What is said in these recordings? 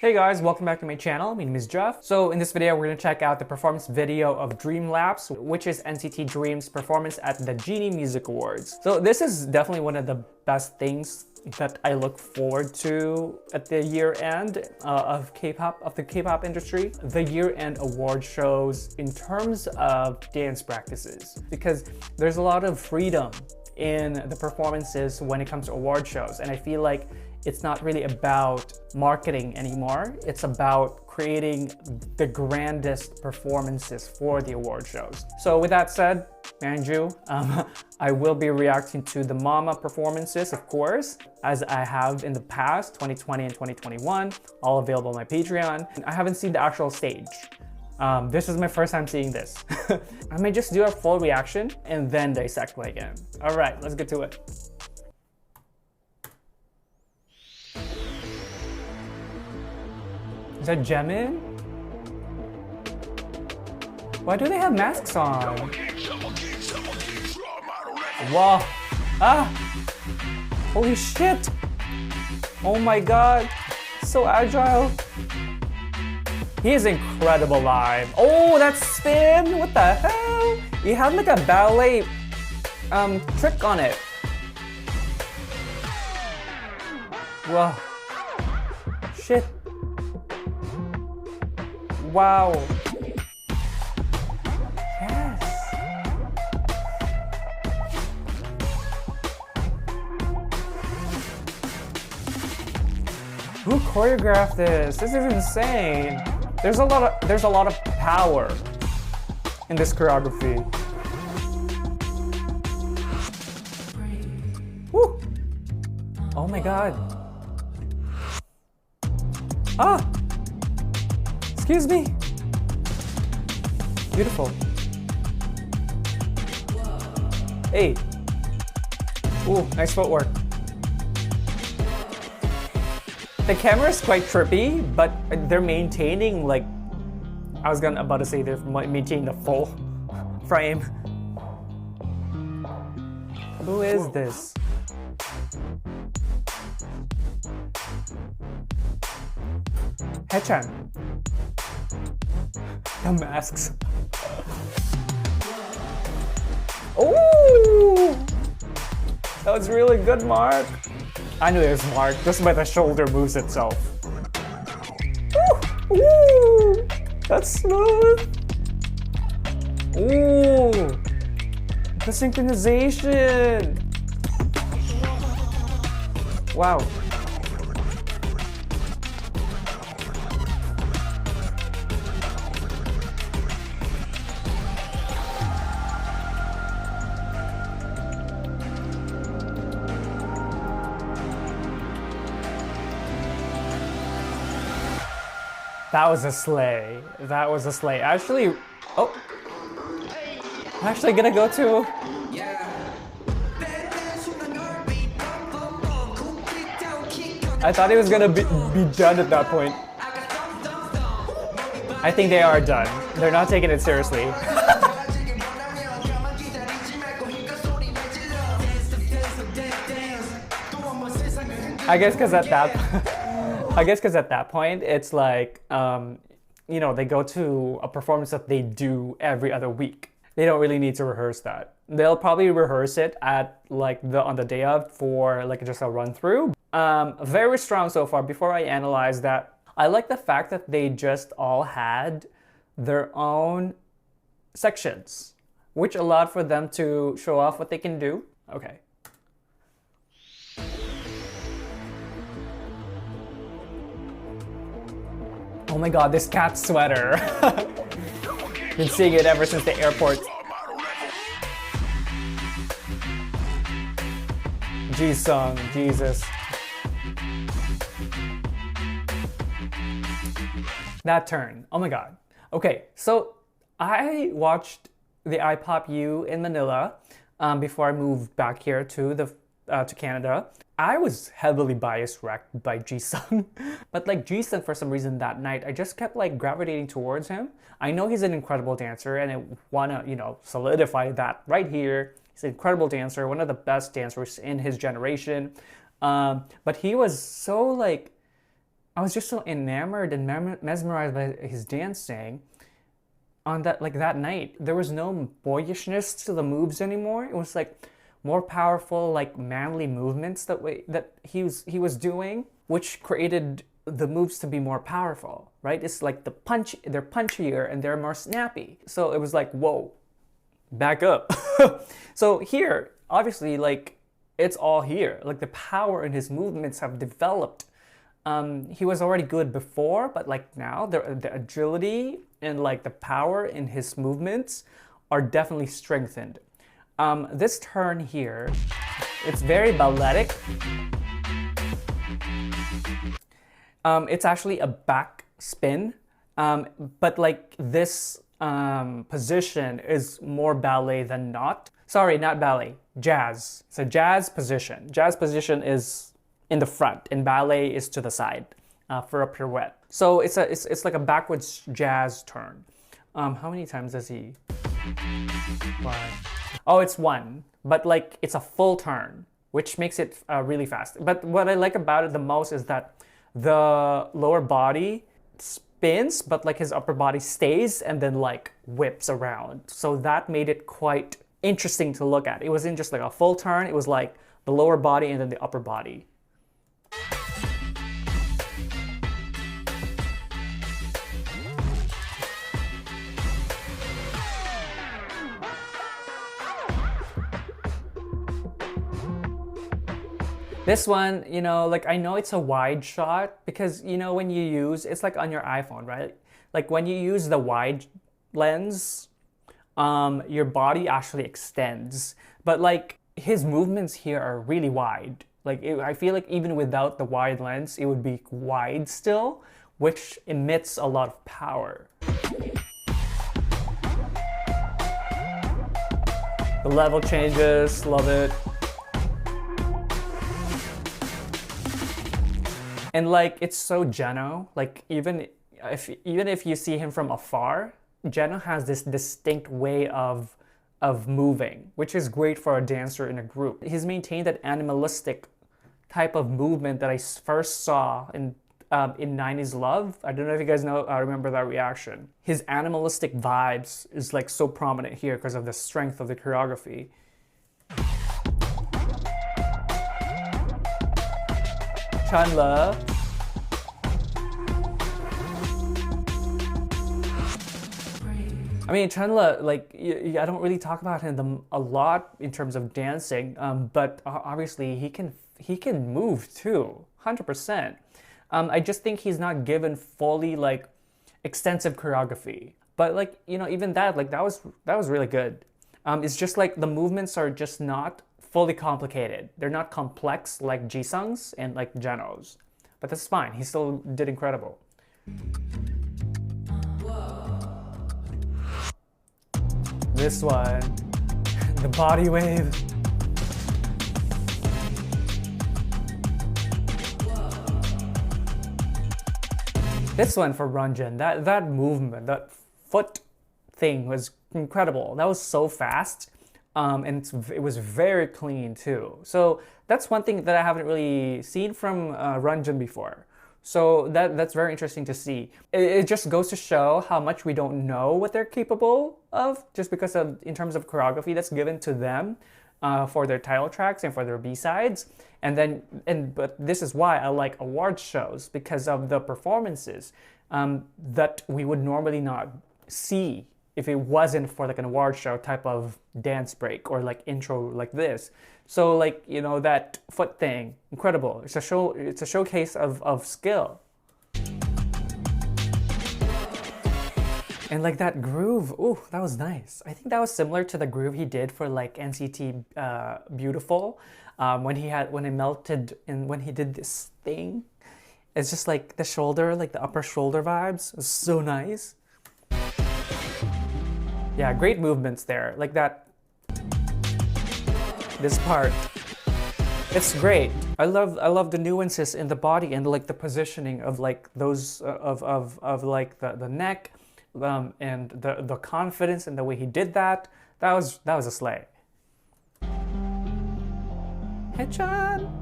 Hey guys, welcome back to my channel. My name is Jeff. So in this video, we're going to check out the performance video of Lapse, which is NCT Dream's performance at the GMA Music Awards. So this is definitely one of the best things that I look forward to at the year end of the K-pop industry. The year-end award shows in terms of dance practices, because there's a lot of freedom in the performances when it comes to award shows, and I feel like it's not really about marketing anymore. It's about creating the grandest performances for the award shows. So with that said, Manju, I will be reacting to the Mama performances, of course, as I have in the past, 2020 and 2021, all available on my Patreon. I haven't seen the actual stage. This is my first time seeing this. I may just do a full reaction and then dissect my game. All right, let's get to it. Is that Jimin? Why do they have masks on? Wow. Ah! Holy shit! Oh my god! So agile! He is incredible live. Oh, that spin! What the hell? He had like a ballet trick on it. Whoa. Shit. Wow. Yes. Who choreographed this? This is insane. There's a lot of power in this choreography. Woo. Oh my god. Ah! Excuse me. Beautiful. Hey. Ooh, nice footwork. The camera is quite trippy, but they're maintaining, like, I was about to say they're maintaining the full frame. Who is this? Haechan. The masks. Oh! That was really good, Mark. I knew it was Mark just by the shoulder moves itself. Ooh! Ooh! That's smooth. Ooh! The synchronization. Wow. That was a slay. That was a slay. Actually, oh, I'm actually gonna go to. I thought he was gonna be done at that point. I think they are done. They're not taking it seriously. I guess because at that point, it's like, you know, they go to a performance that they do every other week. They don't really need to rehearse that. They'll probably rehearse it at like on the day of for like just a run through. Very strong so far. Before I analyze that, I like the fact that they just all had their own sections, which allowed for them to show off what they can do. Okay. Oh my god, this cat sweater. Been seeing it ever since the airport. G-Sung, Jesus. That turn, oh my god. Okay, so I watched the iPop U in Manila before I moved back here to Canada. I was heavily biased wrecked by G-Sung, but like G-Sung, for some reason that night, I just kept like gravitating towards him. I know he's an incredible dancer, and I wanna, you know, solidify that right here. He's an incredible dancer, one of the best dancers in his generation. But he was so like I was just so enamored and mesmerized by his dancing on that night. There was no boyishness to the moves anymore. It was like more powerful, like manly movements that he was doing, which created the moves to be more powerful, right? It's like they're punchier and they're more snappy. So it was like, whoa, back up. So here, obviously, like it's all here. Like the power in his movements have developed. He was already good before, but like now the agility and like the power in his movements are definitely strengthened. This turn here, it's very balletic. It's actually a back spin, but like this position is more ballet than not. Sorry, not ballet, jazz. It's a jazz position. Jazz position is in the front and ballet is to the side for a pirouette. So it's like a backwards jazz turn. How many times does he? One. Oh, it's one, but like it's a full turn, which makes it really fast. But what I like about it the most is that the lower body spins, but like his upper body stays and then like whips around. So that made it quite interesting to look at. It wasn't just like a full turn, it was like the lower body and then the upper body. This one, you know, like I know it's a wide shot because, you know, when you use, it's like on your iPhone, right? Like when you use the wide lens, your body actually extends. But like his movements here are really wide. Like I feel like even without the wide lens, it would be wide still, which emits a lot of power. The level changes, love it. And like it's so Geno, like even if you see him from afar, Geno has this distinct way of moving, which is great for a dancer in a group. He's maintained that animalistic type of movement that I first saw in 90s Love. I don't know if you guys remember that reaction. His animalistic vibes is like so prominent here because of the strength of the choreography. Chandler. I mean, Chandler, like, I don't really talk about him a lot in terms of dancing, but obviously he can move too, 100%. I just think he's not given fully like extensive choreography. But like, you know, even that, like that was really good. It's just like the movements are just not fully complicated. They're not complex like Jisung's and like Geno's. But that's fine. He still did incredible. This one, the body wave. This one for Ranjan, that movement, that foot thing was incredible. That was so fast. And it was very clean too. So that's one thing that I haven't really seen from Ranjan before. So that's very interesting to see. It just goes to show how much we don't know what they're capable of, just because of in terms of choreography that's given to them for their title tracks and for their B-sides. But this is why I like award shows, because of the performances that we would normally not see if it wasn't for like an award show type of dance break or like intro like this. So like, you know, that foot thing, incredible. It's a showcase of skill. And like that groove, ooh, that was nice. I think that was similar to the groove he did for like NCT Beautiful, when it melted and when he did this thing. It's just like the shoulder, like the upper shoulder vibes. It was so nice. Yeah, great movements there. Like that, this part, it's great. I love the nuances in the body and like the positioning of like those of like the neck, and the confidence and the way he did that. That was a slay. Hechan.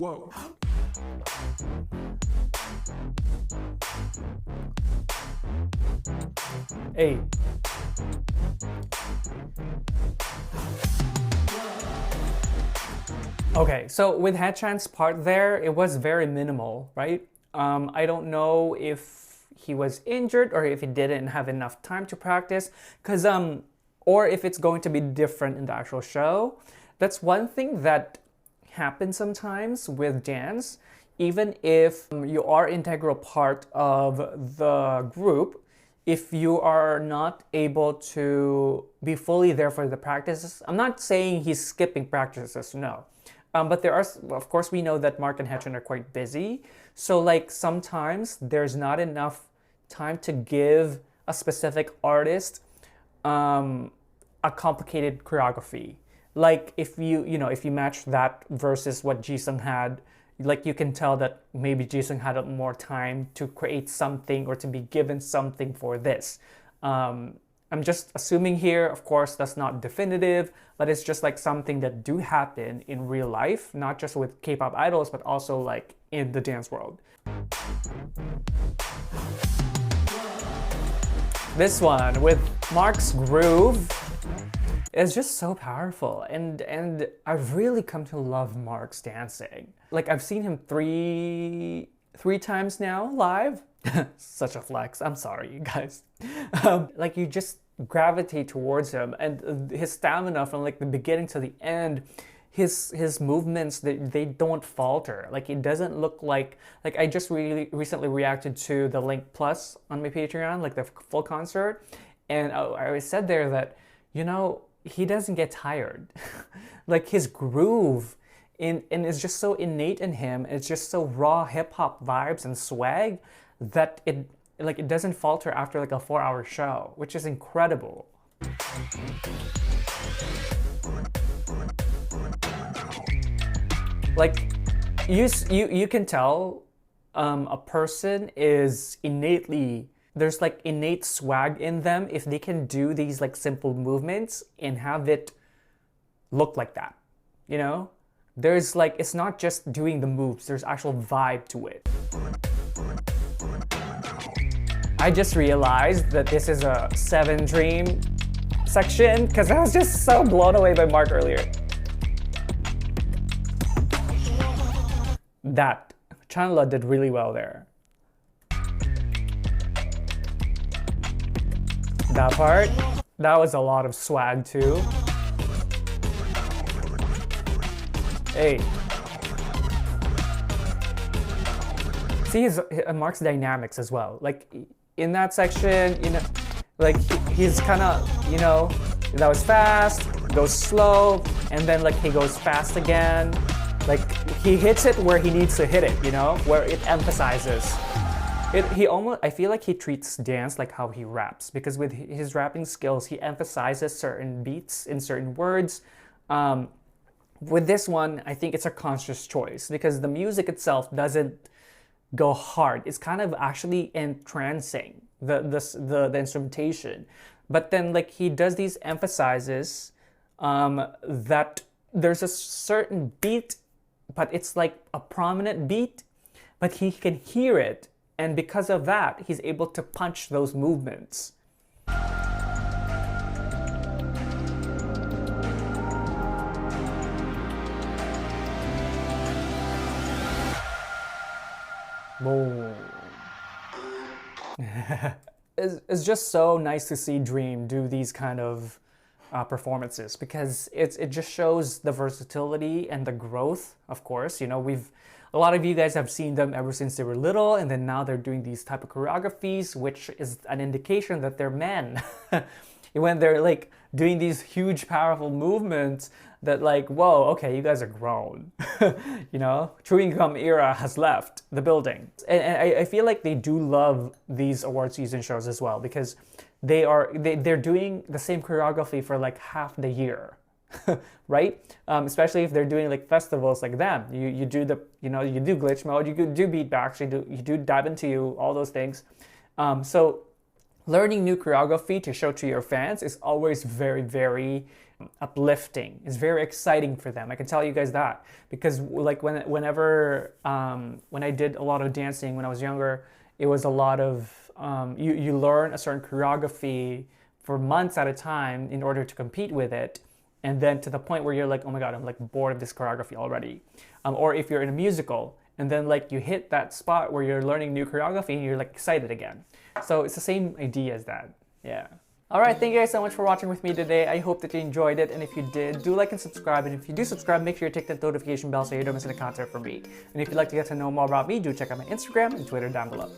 Whoa. Hey. Okay, so with Hachan's part there, it was very minimal, right? I don't know if he was injured or if he didn't have enough time to practice, or if it's going to be different in the actual show. That's one thing that happens sometimes with dance. Even if you are integral part of the group, if you are not able to be fully there for the practices, I'm not saying he's skipping practices, no. But there are, of course, we know that Mark and Hetchan are quite busy. So like sometimes there's not enough time to give a specific artist a complicated choreography. Like if if you match that versus what Jisung had, like you can tell that maybe Jisung had more time to create something or to be given something for this. I'm just assuming here, of course, that's not definitive, but it's just like something that do happen in real life, not just with K-pop idols, but also like in the dance world. This one with Mark's groove is just so powerful, and I've really come to love Mark's dancing. Like I've seen him three times now live. Such a flex. I'm sorry, you guys. Like you just gravitate towards him, and his stamina from like the beginning to the end, his movements, they don't falter. Like it doesn't look like I just really recently reacted to the Link Plus on my Patreon, like the full concert, and I said there that he doesn't get tired. Like his groove and it's just so innate in him. It's just so raw hip hop vibes and swag that it doesn't falter after like a 4-hour show, which is incredible. Like you can tell a person is there's like innate swag in them if they can do these like simple movements and have it look like that. There's like, it's not just doing the moves, there's actual vibe to it. I just realized that this is a 7 Dream section because I was just so blown away by Mark earlier. That Chanla did really well there. That part, that was a lot of swag too. Hey. See Mark's dynamics as well. Like in that section, like he's kind of, that was fast, goes slow, and then like he goes fast again. Like he hits it where he needs to hit it, where it emphasizes. I feel like he treats dance like how he raps, because with his rapping skills, he emphasizes certain beats in certain words. With this one, I think it's a conscious choice because the music itself doesn't go hard. It's kind of actually entrancing, the instrumentation. But then like he does these emphasizes that there's a certain beat, but it's like a prominent beat, but he can hear it. And because of that, he's able to punch those movements. Boom. It's just so nice to see Dream do these kind of performances because it just shows the versatility and the growth, of course. A lot of you guys have seen them ever since they were little, and then now they're doing these type of choreographies, which is an indication that they're men. When they're like doing these huge, powerful movements that like, whoa, okay, you guys are grown. Chewing gum era has left the building. And I feel like they do love these award season shows as well because they're doing the same choreography for like half the year. Right? Especially if they're doing like festivals like them. You do you do glitch mode, you do beatbox, you do dive into you, all those things. So learning new choreography to show to your fans is always very, very uplifting. It's very exciting for them. I can tell you guys that, because like when I did a lot of dancing when I was younger, it was a lot of you learn a certain choreography for months at a time in order to compete with it, and then to the point where you're like, oh my god, I'm like bored of this choreography already. Or if you're in a musical and then like you hit that spot where you're learning new choreography and you're like excited again. So it's the same idea as that. Yeah. Alright, thank you guys so much for watching with me today. I hope that you enjoyed it, and if you did, do like and subscribe, and if you do subscribe, make sure you take that notification bell so you don't miss any content from me. And if you'd like to get to know more about me, do check out my Instagram and Twitter down below.